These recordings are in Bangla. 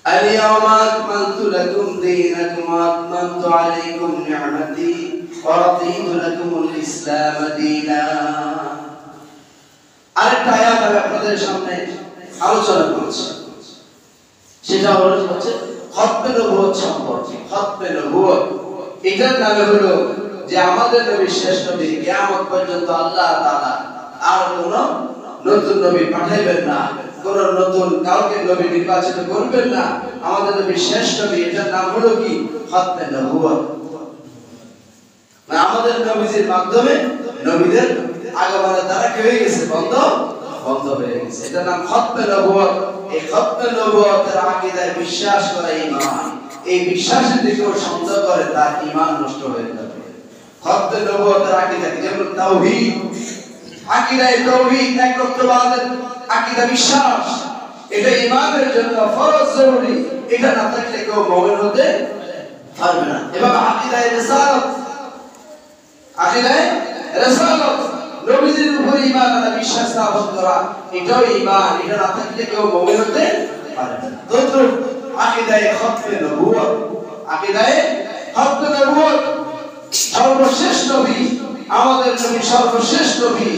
اليوم أكملت لكم دينكم وأتممت عليكم نعمتي ورضيت لكم الإسلام دينا। আরেকটা আয়াত আমি আপনাদের সামনে আলোচনা করছি, সেটা হচ্ছে খতমে নবুয়ত সম্পর্কে। খতমে নবুয়ত এটার নামে হলো যে আমাদের নবী শেষ নবী, কিয়ামত পর্যন্ত আল্লাহ তাআলা আর কোন নতুন নবী পাঠাইবেন না, কোন নতুন কাউকে নবী নির্বাচিত করবেন না। আমাদের নবী শেষ নবী, এটার নাম হলো কি? খতমে নবুয়ত। আমাদের নবীর মাধ্যমে নবীদের আগমনের দ্বারা কি হয়ে গেছে? বন্ধ হয়ে গেছে। এটার নাম খতমে নবুয়ত। এই খতমে নবুয়তের আকীদায় বিশ্বাস করা ঈমান। এই বিশ্বাসের দিকে সন্দেহ করে তার ঈমান নষ্ট হয়ে যাবে। খতমে নবুয়তের আকীদা যেমন তাওহীদ, আকীদায়ে তাওহীদ, একত্ববাদের আকীদা বিশ্বাস, এটা ঈমানের জন্য ফরজ জরুরি। এটা না থাকলে কেউ মুমিন হতে পারবে না। এবং আকীদায়ে রিসালাত, আকীদায়ে রিসালাত নবীজির উপর ঈমান আনা, বিশ্বাস স্থাপন করা, এটাও ঈমান। এটা না থাকলে কেউ মুমিন হতে পারবে না। তো আকীদায়ে খতমে নবুয়ত, আকীদায়ে খতমে নবুয়ত, সর্বশেষ নবী, আমাদের নবী সর্বশেষ নবী,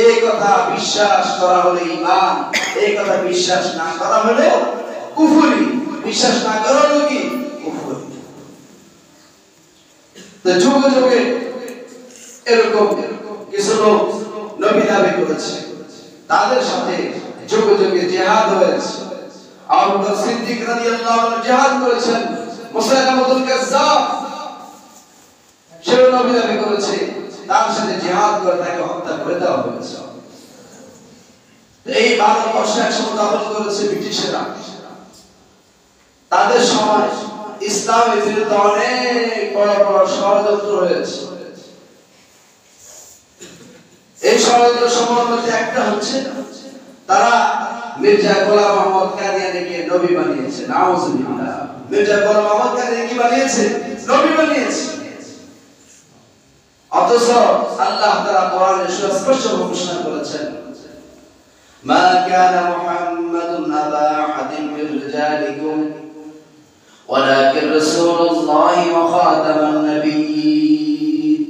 এই কথা বিশ্বাস করা হলো ঈমান। এই কথা বিশ্বাস না করা হলো কুফরি। বিশ্বাস না করা হলো কি? কুফরি। তো যুগে যুগে এরকম কিছু লোক নবী দাবি করেছে, তাদের সাথে যুগে যুগে জিহাদ হয়েছে। আবু বকর সিদ্দিক রাদিয়াল্লাহু আনহু জিহাদ করেছেন। মুসাইলামাতুল কাজ্জাব সেও নবী দাবি করেছে, তার সাথে জিহাদ করে তাকে হত্যা করে দেওয়া হয়েছে। এই ভারতবর্ষে একসময় দখল করেছে ব্রিটিশেরা। তাদের সময় ইসলামের বিরুদ্ধে অনেক বড় বড় ষড়যন্ত্র হয়েছে। এই ষড়যন্ত্র সমূহের মধ্যে একটা হচ্ছে তারা মির্জা গোলাম আহমদ কাদিয়ানীকে নবী বানিয়েছে। নাউজুবিল্লাহ। মির্জা গোলাম আহমদ কাদিয়ানী কি বানিয়েছে? নবী বানিয়েছে। অথচ আল্লাহ তাআলা কোরআনে সুস্পষ্ট ঘোষণা করেছেন, মা কানা মুহাম্মাদুন আবা আহাদিন মির রিজালিকুম ওয়ালাকিন রাসূলুল্লাহি ওয়া খাতামান নাবিয়্যিন।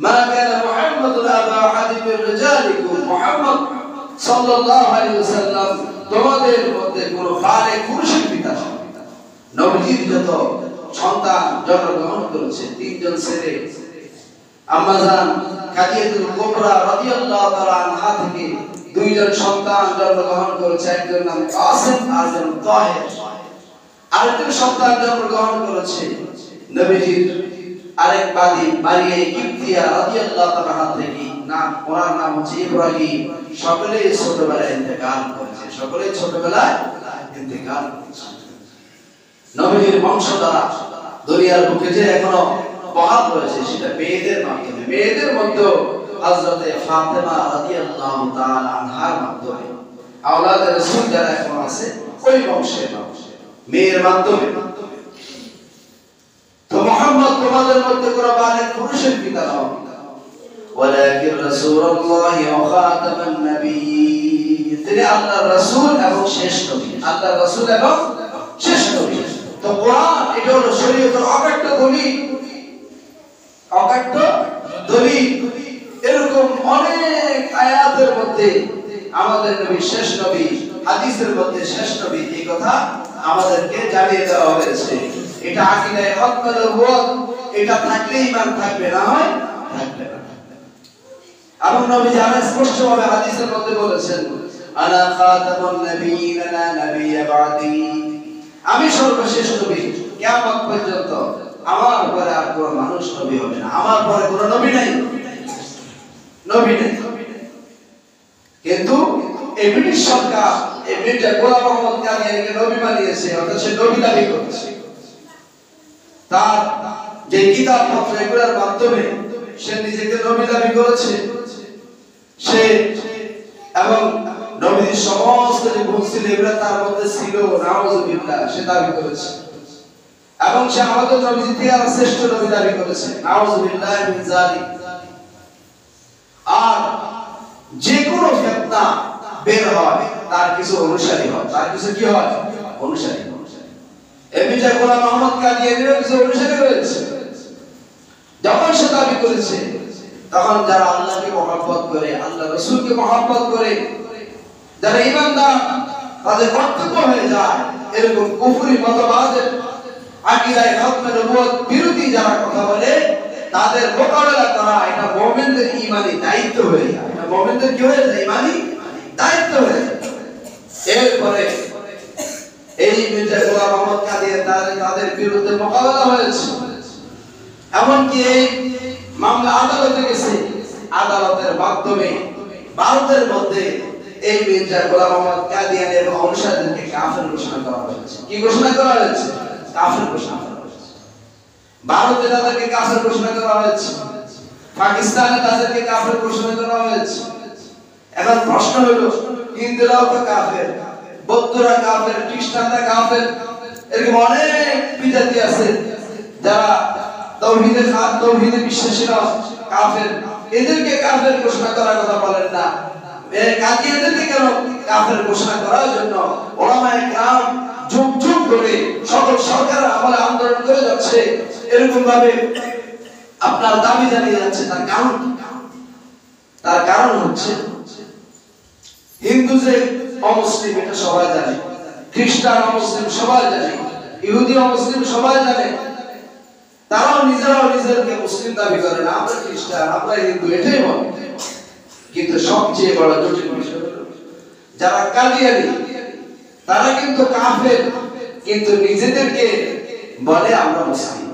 মা কানা মুহাম্মাদুন আবা আহাদিন মির রিজালিকুম, মুহাম্মদ সাল্লাল্লাহু আলাইহি ওয়াসাল্লাম তোমাদের মধ্যে কোন বালেগ পুরুষের পিতা নন। নবীজির যত সন্তান জন্মগ্রহণ করেছে, তিনজন ছেলে, আম্মাজান খাদিজাতুল কুবরা রাদিয়াল্লাহু তাআলা আনহা থেকে দুইজন সন্তান জন্মগ্রহণ করেছে। একজন নাম কাসিম, আরেকজন তাহের। আরেকজন সন্তান জন্মগ্রহণ করেছে নবীজির আরেক মারিয়া কিবতিয়া রাদিয়াল্লাহু তাআলা থেকে। ওনার নাম হচ্ছে ইব্রাহিম। সকলেই ছোটবেলায় ইন্তেকাল করেছে, সকলেই ছোটবেলায় ইন্তেকাল করেছে। নবীজির বংশধারা দুনিয়ার বুকে যে এখনো বহাল রয়েছে, সেটা মেয়েদের মাধ্যমে। মেয়েদের মধ্যে হযরতে ফাতেমা রাদিয়াল্লাহু তাআলা আনহার মাধ্যমে আওলাদে রাসূল যারা এখন আছে, ওই বংশের মেয়ের মাধ্যমে। তো মুহাম্মদ তোমাদের মধ্যে কোন বালেগ পুরুষের পিতা নন, ওয়ালাকিন রাসূলুল্লাহি ওয়া খাতামান নাবিয়্যিন। তিনি আল্লাহর রাসূল এবং শেষ নবী। আল্লাহর রাসূল এবং শেষ নবী। তো কোরআন এটা হলো শরীয়তের অকাট্য দলিল, অকাট্য দলিল। এরকম অনেক আয়াতের মধ্যে আমাদের নবী শেষ নবী, হাদিসের মধ্যে শেষ নবী, এই কথা আমাদেরকে জানিয়ে দেওয়া হয়েছে। এটা আকীদায়ে খতমে নবুয়ত। এটা থাকলে ঈমান থাকবে, না হয় থাকবে না। এবং নবী জানেন স্পষ্টভাবে হাদিসের মধ্যে বলেছেন, আনা খাতামুন নাবিয়্যিন লা নাবিয়্যা বা'দি। আমি সর্বশেষ নবী, কিয়ামত পর্যন্ত আমার পরে আর কোন মানুষ নবী হবে না। আমার পরে কোন নবী নাই, নবী নেই। কিন্তু এই ব্রিটিশ সরকার এই মির্জা গোলাম আহমদ কাদিয়ানীকে নবী বানিয়েছে, অর্থাৎ সে নবী দাবি করছে। তার যে কিতাব পত্র, এগুলোর মাধ্যমে সে নিজেকে নবী দাবি করেছে। সে এবং নবীর সমস্ত যে গুণ ছিল এগুলো তার মধ্যে ছিল, নাউজুবিল্লাহ, সে দাবি করেছে। এবং সে আমাদের নবী থেকে আর শ্রেষ্ঠ নবী দাবি করেছে, নাউজুবিল্লাহ মিন যালিক। আর যে কোনো ফিতনা বের হয়, তার কিছু অনুসারী হয়, তার কিছু কি হয়? অনুসারী। মির্জা গোলাম আহমদ কাদিয়ানীর কিছু অনুসারী রয়েছে। যখন সে দাবি করেছে, তখন যারা আল্লাহকে মহব্বত করে, আল্লাহ রাসূলকে মহব্বত করে, যারা ঈমানদার, তাদের কর্তব্য হয়ে যায় এরকম কুফরি মতবাদের আকীদায়ে খতমে নবুয়ত বিরোধী যারা কথা বলে, তাদের মোকাবেলা করা এটা মুমিনদের ঈমানি দায়িত্ব হয়ে যায়। এটা মুমিনদের কি হয়ে যায়? ঈমানি দায়িত্ব হয়ে যায়। এরপরে এই মির্জা গোলাম আহমদ কাদিয়ানী তাদের বিরুদ্ধে মোকাবেলা হয়েছে। এমনকি এই মামলা আদালতে গেছে, আদালতের মাধ্যমে ভারতের মধ্যে এই মির্জা গোলাম আহমদ কাদিয়ানী এবং অনুসারীদেরকে কাফের ঘোষণা করা হয়েছে। কি ঘোষণা করা হয়েছে? কাফের ঘোষণা করা হয়েছে। ভারতে তাদেরকে কাফের ঘোষণা করা হয়েছে, পাকিস্তানে তাদেরকে কাফের ঘোষণা করা হয়েছে। এখন প্রশ্ন হলো, হিন্দুরাও তো কাফের, বৌদ্ধরা কাফের, খ্রিস্টানরা কাফের, এরকম অনেক বিজাতি আছে যারা তাওহীদে বিশ্বাসীরা কাফের, এদেরকে কাফের ঘোষণা করার কথা বলেন না। কাদিয়ানীদেরকে কেন কাফের ঘোষণা করার জন্য উলামায়ে কেরাম যুগ যুগ ধরে সকল সরকার আমলে আন্দোলন করে যাচ্ছে, এরকম ভাবে আপনার দাবি জানিয়ে যাচ্ছে। তার কারণ হচ্ছে হিন্দু যে অমুসলিম এটা সবাই জানে, খ্রিস্টান অমুসলিম সবাই জানে, ইহুদি অমুসলিম সবাই জানে। তারাও নিজেরাও নিজেদেরকে মুসলিম দাবি করে না, আমরা খ্রিস্টান, আমরা হিন্দু, এটাই বলে। কিন্তু সবচেয়ে বড় জটিল বিষয় হলো যারা কাদিয়ানী তারা কিন্তু কাফের, কিন্তু নিজেদেরকে বলে আমরা মুসলিম।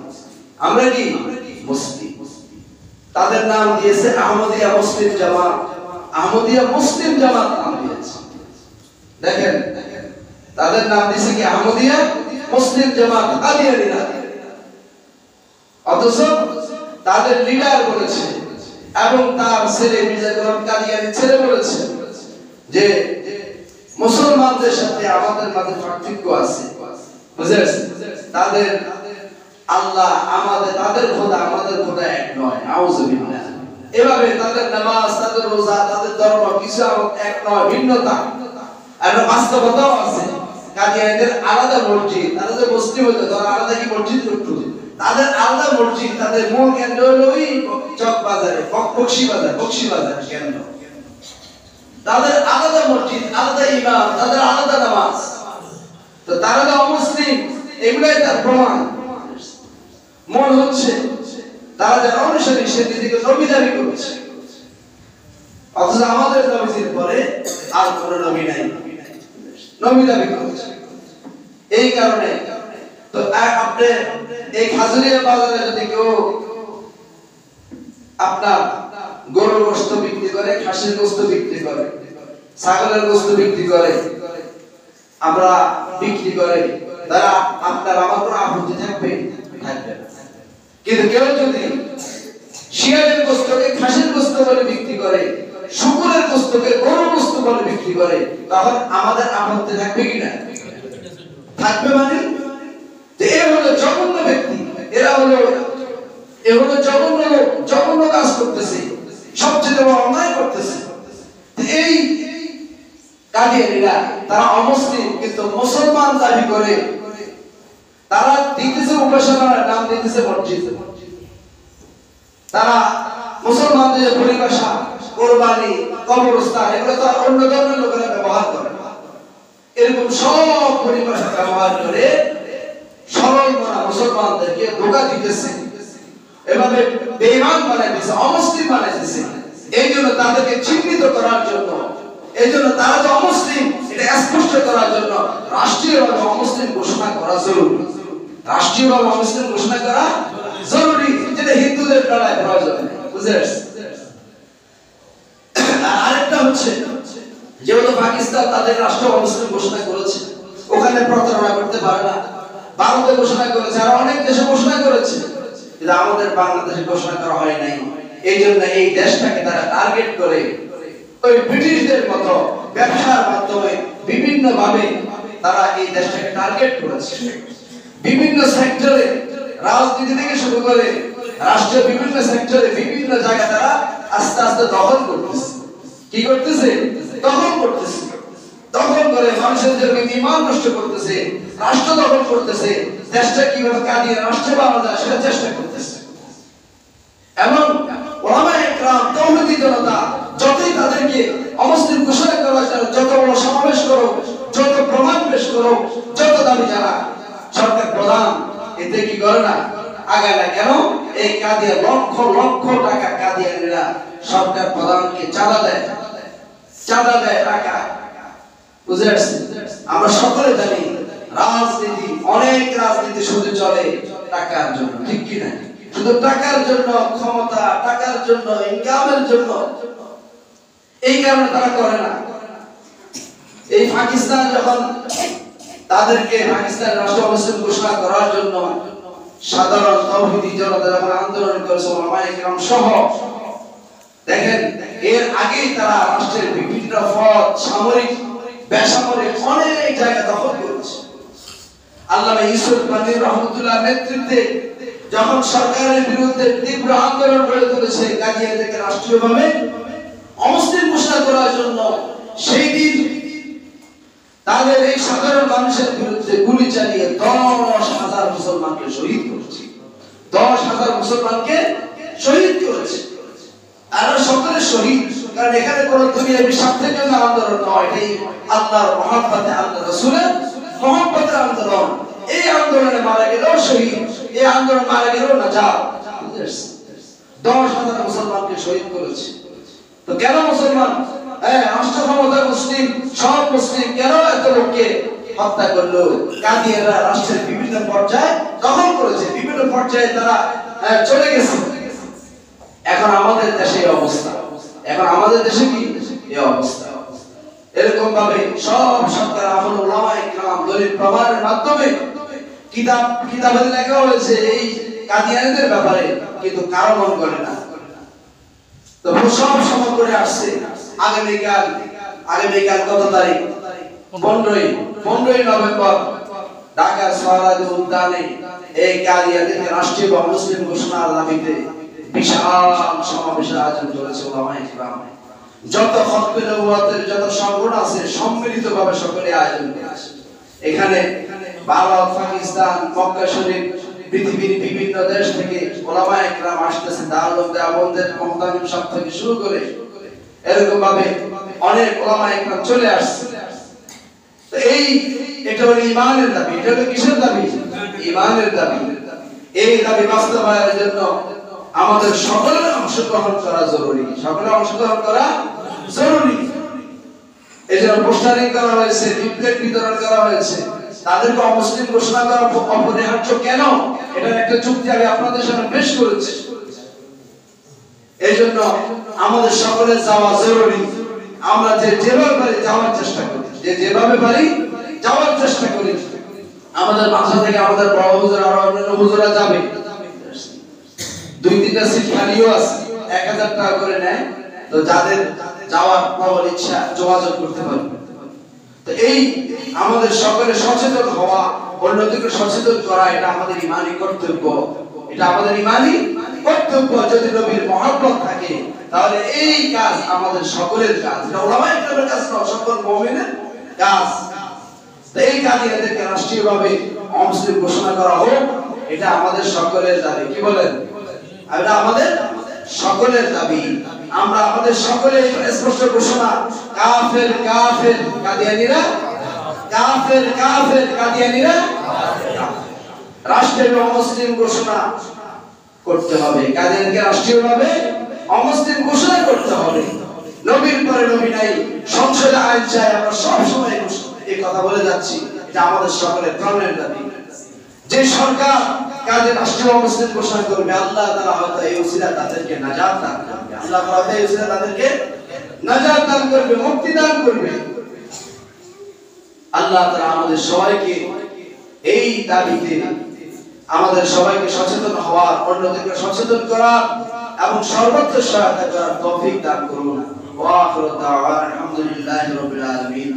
আমরা কি মুসলিম? তাদের নাম দিয়েছে আহমদিয়া মুসলিম জামাত। আহমদিয়া মুসলিম জামাত নাম দিয়েছে। দেখেন, তাদের নাম দিয়েছে কি? আহমদিয়া মুসলিম জামাত, কাদিয়ানী না। অথচ তাদের লিডার বলেছে এবং তার ছেলে মির্জা গোলাম কাদিয়ানী ছেলে বলেছে যে মুসলমানদের সাথে আমাদের মাঝে পার্থক্য আছে, বুঝেছেন? তাদের আল্লাহ তাদের খোদা আমাদের খোদা এক নয়, আউযুবিল্লাহ। এভাবে তাদের নামাজ, তাদের রোজা, তাদের ধর্ম কিছু এক নয়, ভিন্নতা। আর বাস্তবতাও আছে। কাদিয়ানীদের আলাদা মসজিদ, তারা যে মুসলিম হইতো তারা আলাদা কি মসজিদ করতো, তাদের আলাদা মসজিদ, তাদের মূল কেন্দ্র হলো ওই চক বাজারে, বকশিবাজার কেন্দ্র। তাদের আলাদা মসজিদ, আলাদা ইমাম, তাদের আলাদা নামাজ। তো তারা তো অমুসলিম, এগুলাই তার প্রমাণ। মন হচ্ছে তারা যারা অনুসারী সে নিজেকে নবী দাবি করছে, অথচ আমাদের নবীর পরে আর কোন নবী নাই, নবী দাবি করছে। এই কারণে তো আপনি এই খাজুরিয়া বাজারে যদি কেউ আপনার গরুর গোশত বিক্রি করে, খাসির গোশত বিক্রি করে, ছাগলের গোশত বিক্রি করে, আমরা বিক্রি করে, তারা আপনার আমার কোনো আপত্তি থাকবে? থাকবে না। কিন্তু কেউ যদি শিয়ালের গোশতকে খাসির গোশত বলে বিক্রি করে, শুকরের গোশতকে গরুর গোশত বলে বিক্রি করে, তখন আমাদের আপত্তি থাকবে কিনা? থাকবে। মানে এ হলো জঘন্য ব্যক্তি, এরা হলো জঘন্য কাজ করতেছে, সবচেয়ে বড় অন্যায় করতেছে। এই কাদিয়ানীরা তারা অমুসলিম কিন্তু মুসলমান দাবি করে, তারা দিতেছে উপাসনার নাম দিতেছে মসজিদ। তারা মুসলমানদের পরিভাষা, কোরবানি, কবরস্থান এগুলো তো অন্য ধর্মের লোকেরা ব্যবহার করে। এরকম সব পরিভাষা ব্যবহার করে সরল মনা মুসলমানদেরকে ধোঁকা দিতেছে, এভাবে বেঈমান বানাইতেছে, অমুসলিম বানাইতেছে। এই জন্য তাদেরকে চিহ্নিত করার জন্য, এই জন্য তারা যে অমুসলিম এটা স্পষ্ট করার জন্য রাষ্ট্রীয়ভাবে অমুসলিম ঘোষণা করা জরুরি। রাষ্ট্রীয়ভাবে অমুসলিম ঘোষণা করা জরুরি, যেটা হিন্দুদের বেলায় প্রয়োজন, বুঝেছ? আর আরেকটা হচ্ছে, যেহেতু পাকিস্তান তাদের রাষ্ট্র অমুসলিম ঘোষণা করেছে, ওখানে প্রতারণা করতে পারে না। ভারতে ঘোষণা করেছে, আর অনেক দেশে ঘোষণা করেছে, কিন্তু আমাদের বাংলাদেশে ঘোষণা করা হয় নাই। এই জন্য এই দেশটাকে তারা টার্গেট করে ওই ব্রিটিশদের মতো ব্যবসার মাধ্যমে বিভিন্ন ভাবে তারা এই দেশটাকে টার্গেট করেছে। বিভিন্ন সেক্টরে, রাজনীতি থেকে শুরু করে রাষ্ট্রের বিভিন্ন সেক্টরে, বিভিন্ন জায়গায় তারা আস্তে আস্তে দখল করতেছে। কি করতেছে? দখল করতেছে। দখল করে মানুষের জন্য ঈমান নষ্ট করতেছে, রাষ্ট্র দখল করতেছে, দেশটা কিভাবে কাঁদিয়ে রাষ্ট্র বানানো যায় সেটা চেষ্টা করতেছে। এবং ওলামায়ে কেরাম তাওহীদি জনতা যতই তাদেরকে অমুসলিম ঘোষণা করার জন্য যত বড় সমাবেশ করো, যত প্রমাণ পেশ করো, যত দাবি জানা, সরকার প্রধান এতে কি করে না, আগায় না। কেন? এই কাদিয়া লক্ষ লক্ষ টাকা কাদিয়ানিরা সরকার প্রধানকে চাঁদা দেয়, টাকা। বুঝে আসছে? আমরা সকলে জানি রাজনীতি, অনেক রাজনীতি শুধু চলে টাকার জন্য, ঠিক কি না? শুধু টাকার জন্য, ক্ষমতা, টাকার জন্য, ইনকামের জন্য। এই কারণে তারা করে না। এই পাকিস্তান যখন তাদেরকে পাকিস্তান রাষ্ট্র অবস্থান ঘোষণা করার জন্য সাধারণ তাওহীদি জনতা যখন আন্দোলন করেছে ওলামায়ে কেরাম সহ, দেখেন এর আগেই তারা রাষ্ট্রের বিভিন্ন পদ, সামরিক বেসামরিক অনেক জায়গা দখল করেছে। আল্লামা ইউসুফ মানি রহমাতুল্লাহ নেতৃত্বে যখন সরকারের বিরুদ্ধে তীব্র আন্দোলন গড়ে তুলেছে কাদিয়ানিদেরকে রাষ্ট্রীয়ভাবে অমুসলিম ঘোষণা করার জন্য, সেই দিন তাদের এই সাধারণ মানুষের বিরুদ্ধে গুলি চালিয়ে 10,000 মুসলমানকে শহীদ করেছে। 10,000 মুসলমানকে শহীদ করেছে। আর সকলে শহীদ, কারণ এখানে কোন দুনিয়াবি স্বার্থের জন্য আন্দোলন নয়, এটাই আল্লাহর মহব্বতে, আল্লাহ রাসূলের মহব্বতের আন্দোলন। এই আন্দোলনে মারা গেলেও শহীদ, এই আন্দোলন মারা গেলেও নাজাত। 10,000 মুসলমানকে শহীদ করেছে। তো কেন মুসলমান, রাষ্ট্র ক্ষমতার মুসলিম, সব মুসলিম কেন এত লোককে হত্যা করলো? কাদিয়ানিরা রাষ্ট্রের বিভিন্ন পর্যায়ে দখল করেছে, বিভিন্ন পর্যায়ে তারা চলে গেছে। এখন আমাদের দেশে এই অবস্থা, এখন আমাদের দেশে কি এই অবস্থা? এরকম ভাবে সব সরকার আমল ওলামায়ে কেরাম দলিল প্রমাণের মাধ্যমে কিতাবে লেখা হয়েছে এই কাদিয়ানিদের ব্যাপারে, কিন্তু কারো মন করে না। তো সব সময় করে আসছে। আগামীকাল কত তারিখ? 15ই নভেম্বর ঢাকা সোহরাওয়ার্দী উদ্যানে এই কাদিয়ানিদের রাষ্ট্রীয় বা মুসলিম ঘোষণার দাবিতে বিশাল সমাবেশের আয়োজন করেছে ওলামায়ে কেরাম। যত খতবে নবুয়তের যত সংগঠন আছে সম্মিলিতভাবে সকলে আয়োজন করেছে। এখানে ভারত, পাকিস্তান, মক্কা শরীফ, পৃথিবীর বিভিন্ন দেশ থেকে ওলামায়ে কেরাম আসতেছে। দারুল দেওবন্দের মুহতামিম সাহেব থেকে শুরু করে এরকম ভাবে অনেক ওলামায়ে কেরাম চলে আসছে। তো এটা হলো ঈমানের দাবি। এটা হলো কিসের দাবি? ঈমানের দাবি। এই দাবি বাস্তবায়নের জন্য আমাদের সকলের অংশগ্রহণ করা জরুরি। সকলের অংশগ্রহণ করা জরুরি। এজন্য পোস্টারিং করা হয়েছে, লিফলেট বিতরণ করা হয়েছে। তাদেরকে অমুসলিম ঘোষণা করা অপরিহার্য কেন? এটার একটা যুক্তি আমি আপনাদের সামনে পেশ করেছি। এইজন্য আমাদের সকলের যাওয়া জরুরি। আমরা যেভাবে পারি যাওয়ার চেষ্টা করি, যেভাবে পারি যাওয়ার চেষ্টা করি। আমাদের বাসা থেকে আমাদের বড় হুজুর আর অন্যান্য হুজুরা যাবে। 2-3টা সিট খালিও আছে, 1000 টাকা করে নেয়। তো যাদের যাওয়ার প্রবল ইচ্ছা যোগাযোগ করতে পারবে। তো এই আমাদের সকলে সচেতন হওয়া, অন্যদেরকে সচেতন করা, এটা আমাদের ঈমানি কর্তব্য। এটা আমাদের ঈমানি কর্তব্য। যদি নবীর মহব্বত থাকে তাহলে এই কাজ আমাদের সকলের কাজ। এটা ওলামায়ে কেরামের কাজ নয়, সকল মুমিনের কাজ। তো এই কাজে এদেরকে রাষ্ট্রীয়ভাবে অমুসলিম ঘোষণা করা হোক, এটা আমাদের সকলের দাবি। কি বলেন? এটা আমাদের সকলের দাবি। আমরা আমাদের সকলের স্পষ্ট ঘোষণা, কাফের কাফের কাদিয়ানিরা, কাফের কাফের কাদিয়ানিরা। রাষ্ট্রের অমুসলিম ঘোষণা করতে হবে, কাদিয়ানিকে রাষ্ট্রীয়ভাবে অমুসলিম ঘোষণা করতে হবে। নবীর পরে নবী নাই, সংসদে আইন চাই। আমরা সব সময় এই কথা বলে যাচ্ছি, এটা আমাদের সকলের প্রাণের দাবি। যে সরকার কাজে রাষ্ট্রীয় মুসলিম ঘোষণা করবে, আল্লাহ তাআলা হয়তো এই উসিলা তাদেরকে নাজাত দান করবে। আল্লাহ তাআলা এই উসিলা তাদেরকে নাজাত দান করবে, মুক্তি দান করবে। আল্লাহ তাআলা আমাদের সবাইকে এই দাবিতে আমাদের সবাইকে সচেতন হওয়ার, অন্যদেরকে সচেতন করার এবং সর্বত্র সহায়তা করার তৌফিক দান করুন। ওয়া আখিরু দাওয়ানা আলহামদুলিল্লাহি রাব্বিল আলামিন।